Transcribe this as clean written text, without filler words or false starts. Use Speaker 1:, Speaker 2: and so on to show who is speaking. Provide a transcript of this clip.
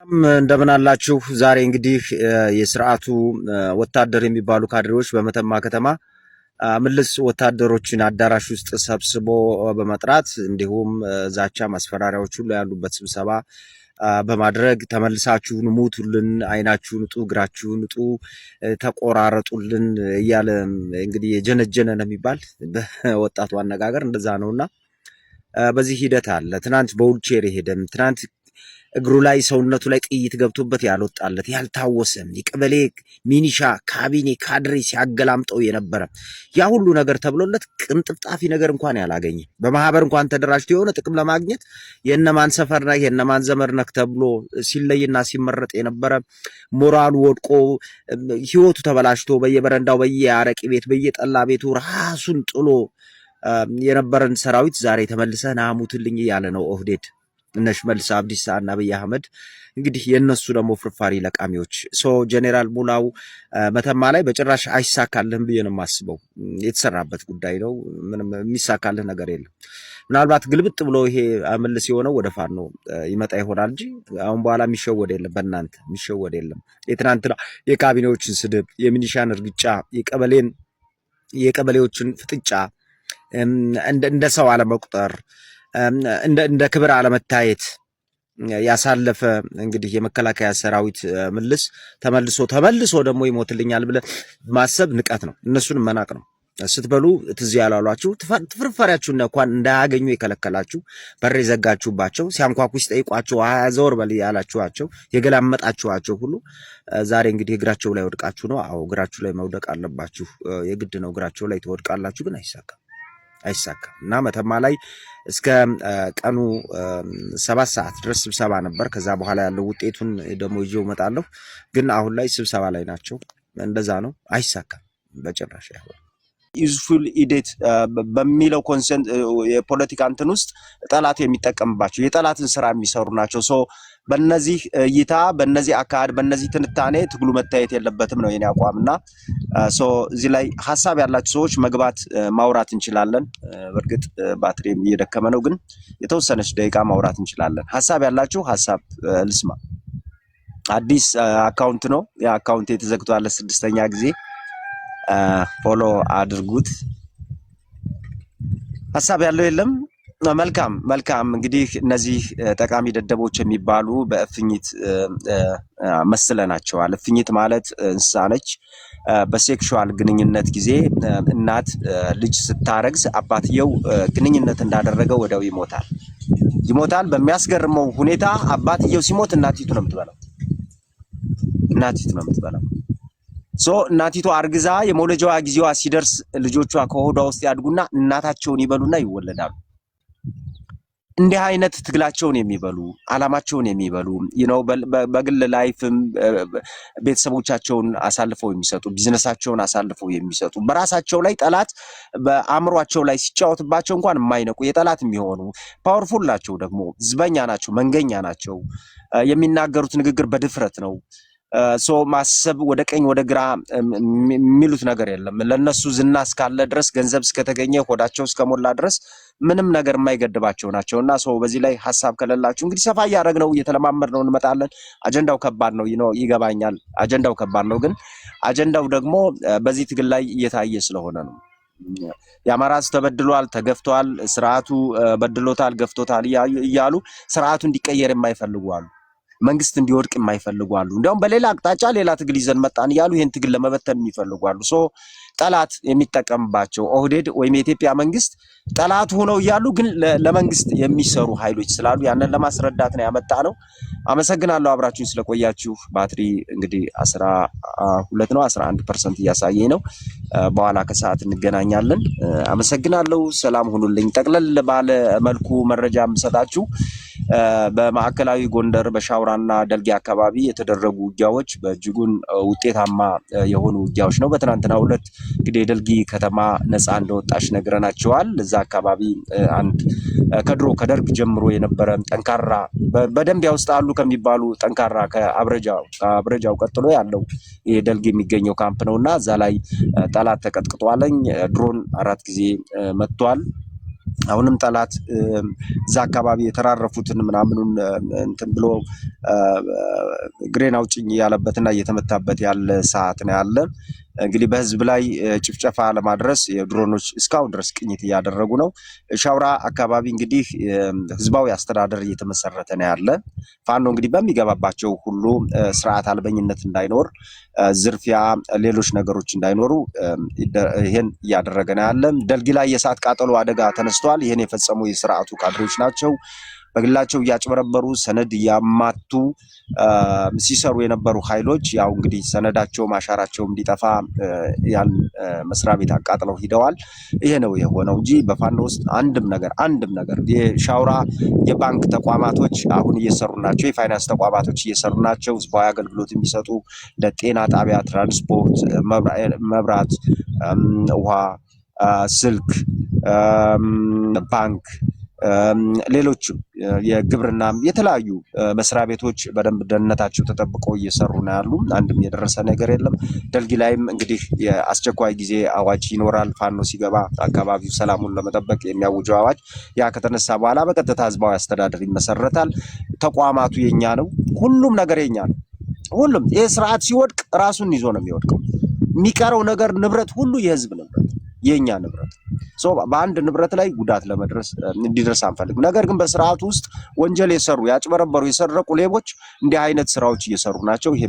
Speaker 1: እንደምን አላችሁ? ዛሬ እንግዲህ የስርዓቱ ወታደር የሚባሉ ካድሬዎች በመተማ ከተማ ምልስ ወታደሮችን አዳራሽ ውስጥ ሰብስቦ በመጥራት እንዲሁም ዛቻ ማስፈራሪያዎች ሁሉ ያሉበት ስብሰባ በማድረግ ተመልሳችሁን ሙቱልን፣ አይናችሁን ጡ፣ እግራችሁን ጡ፣ ተቆራረጡልን እያለ እንግዲህ የጀነጀነ ነው የሚባል በወጣቱ አነጋገር እንደዛ ነውና በዚህ ሂደት አለ። ትናንት በውልቼር ሄደን ትናንት እግሩ ላይ ሰውነቱ ላይ ጥይት ገብቶበት ያልወጣለት ያልታወሰም የቀበሌ ሚኒሻ ካቢኔ ካድሬ ሲያገላምጠው የነበረ ያ ሁሉ ነገር ተብሎለት ቅንጥፍጣፊ ነገር እንኳን ያላገኘ በማህበር እንኳን ተደራጅቶ የሆነ ጥቅም ለማግኘት የነማን ሰፈር ነህ የነማን ዘመድ ነህ ተብሎ ሲለይና ሲመረጥ የነበረ ሞራሉ ወድቆ ህይወቱ ተበላሽቶ በየበረንዳው በየአረቂ ቤት በየጠላ ቤቱ ራሱን ጥሎ የነበረን ሰራዊት ዛሬ ተመልሰህ ናሙትልኝ ያለ ነው ኦህዴድ። እነ ሽመልስ አብዲሳ እና አብይ አህመድ እንግዲህ የነሱ ደግሞ ፍርፋሪ ለቃሚዎች ጀነራል ሙላው መተማ ላይ በጭራሽ አይሳካልህም ብዬ ነው የማስበው። የተሰራበት ጉዳይ ነው። ምንም የሚሳካልህ ነገር የለም። ምናልባት ግልብጥ ብሎ ይሄ አመልስ የሆነው ወደ ፋኖ ይመጣ ይሆናል እንጂ አሁን በኋላ የሚሸወድ የለም። በእናንተ የሚሸወድ የለም። የትናንትና የካቢኔዎችን ስድብ፣ የሚኒሻን እርግጫ፣ የቀበሌዎችን ፍጥጫ፣ እንደ ሰው አለመቁጠር፣ እንደ ክብር አለመታየት ያሳለፈ እንግዲህ የመከላከያ ሰራዊት ምልስ ተመልሶ ደግሞ ይሞትልኛል ብለ ማሰብ ንቀት ነው። እነሱን መናቅ ነው። ስትበሉ ትዝ ያላሏችሁ ፍርፋሪያችሁን እንኳን እንዳያገኙ የከለከላችሁ በር የዘጋችሁባቸው ሲያንኳኩ ሲጠይቋቸው አያዘወር በል ያላችኋቸው የገላመጣችኋቸው ሁሉ ዛሬ እንግዲህ እግራቸው ላይ ወድቃችሁ ነው። አዎ እግራችሁ ላይ መውደቅ አለባችሁ። የግድ ነው። እግራቸው ላይ ትወድቃላችሁ። ግን አይሳካም እና መተማ ላይ እስከ ቀኑ 7 ሰዓት ድረስ ስብሰባ ነበር። ከዛ በኋላ ያለው ውጤቱን ደግሞ ይዤው እመጣለሁ። ግን አሁን ላይ ስብሰባ ላይ ናቸው። እንደዛ ነው። አይሳካም በጭራሽ አይሆንም። ዩዝፉል ኢዴት በሚለው ኮንሰንት የፖለቲካ እንትን ውስጥ ጠላት የሚጠቀምባቸው የጠላትን ስራ የሚሰሩ ናቸው። በእነዚህ እይታ በእነዚህ አካድ በእነዚህ ትንታኔ ትግሉ መታየት የለበትም ነው የኔ አቋምና እዚህ ላይ ሐሳብ ያላችሁ ሰዎች መግባት ማውራት እንችላለን። በርግጥ ባትሪም እየደከመ ነው፣ ግን የተወሰነች ደቂቃ ማውራት እንችላለን። ሐሳብ ያላችሁ ሐሳብ ልስማ። አዲስ አካውንት ነው። ያ አካውንት የተዘግቷል ለስድስተኛ ጊዜ። ፎሎ አድርጉት። ሐሳብ ያለው የለም። መልካም እንግዲህ እነዚህ ጠቃሚ ደደቦች የሚባሉ በእፍኝት መስለናቸዋል። እፍኝት ማለት እንስሳ ነች። በሴክሹዋል ግንኙነት ጊዜ እናት ልጅ ስታረግዝ አባትየው ግንኙነት እንዳደረገው ወዲያው ይሞታል። በሚያስገርመው ሁኔታ አባትየው ሲሞት እናቲቱ ነው የምትበላው። እናቲቱ አርግዛ የመውለጃዋ ጊዜዋ ሲደርስ ልጆቿ ከሆዷ ውስጥ ያድጉና እናታቸውን ይበሉና ይወለዳሉ። እንዲህ አይነት ትግላቸውን የሚበሉ አላማቸውን የሚበሉ በግል ላይፍም ቤተሰቦቻቸውን አሳልፈው የሚሰጡ ቢዝነሳቸውን አሳልፈው የሚሰጡ በራሳቸው ላይ ጠላት በአእምሯቸው ላይ ሲጫወትባቸው እንኳን የማይነቁ የጠላት የሚሆኑ ፓወርፉል ናቸው። ደግሞ ዝበኛ ናቸው፣ መንገኛ ናቸው። የሚናገሩት ንግግር በድፍረት ነው። ማሰብ ወደ ቀኝ ወደ ግራ የሚሉት ነገር የለም። ለነሱ ዝና እስካለ ድረስ ገንዘብ እስከተገኘ ሆዳቸው እስከሞላ ድረስ ምንም ነገር የማይገድባቸው ናቸውና በዚህ ላይ ሐሳብ ከሌላችሁ እንግዲህ ሰፋ ያደረግነው እየተለማመድነው እንመጣለን። አጀንዳው ከባድ ነው ይገባኛል። አጀንዳው ከባድ ነው፣ ግን አጀንዳው ደግሞ በዚህ ትግል ላይ እየታየ ስለሆነ ነው። የአማራ ሕዝብ ተበድሏል፣ ተገፍቷል፣ ስርዓቱ በድሎታል፣ ገፍቶታል እያሉ ስርዓቱ እንዲቀየር የማይፈልጉ አሉ። መንግስት እንዲወድቅ የማይፈልጉ አሉ። እንዲያውም በሌላ አቅጣጫ ሌላ ትግል ይዘን መጣን እያሉ ይሄን ትግል ለመበተን የሚፈልጉ አሉ። ጠላት የሚጠቀምባቸው ኦህዴድ ወይም የኢትዮጵያ መንግስት ጠላት ሆነው እያሉ ግን ለመንግስት የሚሰሩ ኃይሎች ስላሉ ያንን ለማስረዳት ነው ያመጣ ነው። አመሰግናለሁ አብራችሁን ስለቆያችሁ። ባትሪ እንግዲህ 12 ነው 11% እያሳየኝ ነው። በኋላ ከሰዓት እንገናኛለን። አመሰግናለሁ። ሰላም ሁኑልኝ። ጠቅለል ባለ መልኩ መረጃ የምሰጣችሁ በማዕከላዊ ጎንደር በሻውራና ደልጌ አካባቢ የተደረጉ ውጊያዎች በእጅጉን ውጤታማ የሆኑ ውጊያዎች ነው። በትናንትናው ዕለት እንግዲህ የደልጌ ከተማ ነፃ እንደወጣች ነግረናቸዋል። እዛ አካባቢ አንድ ከደርግ ጀምሮ የነበረ ጠንካራ በደንብ ውስጥ አሉ ከሚባሉ ጠንካራ ከአብረጃው ቀጥሎ ያለው የደልጌ የሚገኘው ካምፕ ነውና እዛ ላይ ጠላት ተቀጥቅጧለኝ። ድሮን 4 ጊዜ መጥቷል። አሁንም ጠላት እዛ አካባቢ የተራረፉትን ምናምኑን እንትን ብሎ ግሬን አውጭኝ ያለበትና እየተመታበት ያለ ሰዓት ነው ያለ። እንግዲህ በህዝብ ላይ ጭፍጨፋ ለማድረስ የድሮኖች እስካሁን ድረስ ቅኝት እያደረጉ ነው። ሻውራ አካባቢ እንግዲህ ህዝባዊ አስተዳደር እየተመሰረተ ነው ያለ። ፋኖ እንግዲህ በሚገባባቸው ሁሉ ስርዓት አልበኝነት እንዳይኖር፣ ዝርፊያ፣ ሌሎች ነገሮች እንዳይኖሩ ይሄን እያደረገ ነው ያለ። ደልጊ ላይ የእሳት ቃጠሎ አደጋ ተነስቷል። ይሄን የፈጸሙ የስርዓቱ ካድሬዎች ናቸው። በግላቸው እያጭበረበሩ ሰነድ እያማቱ ሲሰሩ የነበሩ ኃይሎች ያው እንግዲህ ሰነዳቸው ማሻራቸው እንዲጠፋ ያን መስሪያ ቤት አቃጥለው ሂደዋል። ይሄ ነው የሆነው እንጂ በፋኖ ውስጥ አንድም ነገር የሻውራ የባንክ ተቋማቶች አሁን እየሰሩ ናቸው። የፋይናንስ ተቋማቶች እየሰሩ ናቸው። ህዝባዊ አገልግሎት የሚሰጡ ለጤና ጣቢያ፣ ትራንስፖርት፣ መብራት፣ ውሃ፣ ስልክ፣ ባንክ፣ ሌሎችም የግብርና የተለያዩ መስሪያ ቤቶች በደንብ ደህንነታቸው ተጠብቆ እየሰሩ ነው ያሉ። አንድም የደረሰ ነገር የለም። ደልጊ ላይም እንግዲህ የአስቸኳይ ጊዜ አዋጅ ይኖራል። ፋኖ ሲገባ አካባቢው ሰላሙን ለመጠበቅ የሚያውጀው አዋጅ ያ ከተነሳ በኋላ በቀጥታ ህዝባዊ አስተዳደር ይመሰረታል። ተቋማቱ የኛ ነው። ሁሉም ነገር የኛ ነው። ሁሉም ይህ ስርዓት ሲወድቅ ራሱን ይዞ ነው የሚወድቀው። የሚቀረው ነገር ንብረት ሁሉ የህዝብ ንብረት፣ የኛ ንብረት። በአንድ ንብረት ላይ ጉዳት እንዲደርስ አንፈልግም። ነገር ግን በስርዓቱ ውስጥ ወንጀል የሰሩ ያጭበረበሩ፣ የሰረቁ ሌቦች እንዲህ አይነት ስራዎች እየሰሩ ናቸው። ይሄ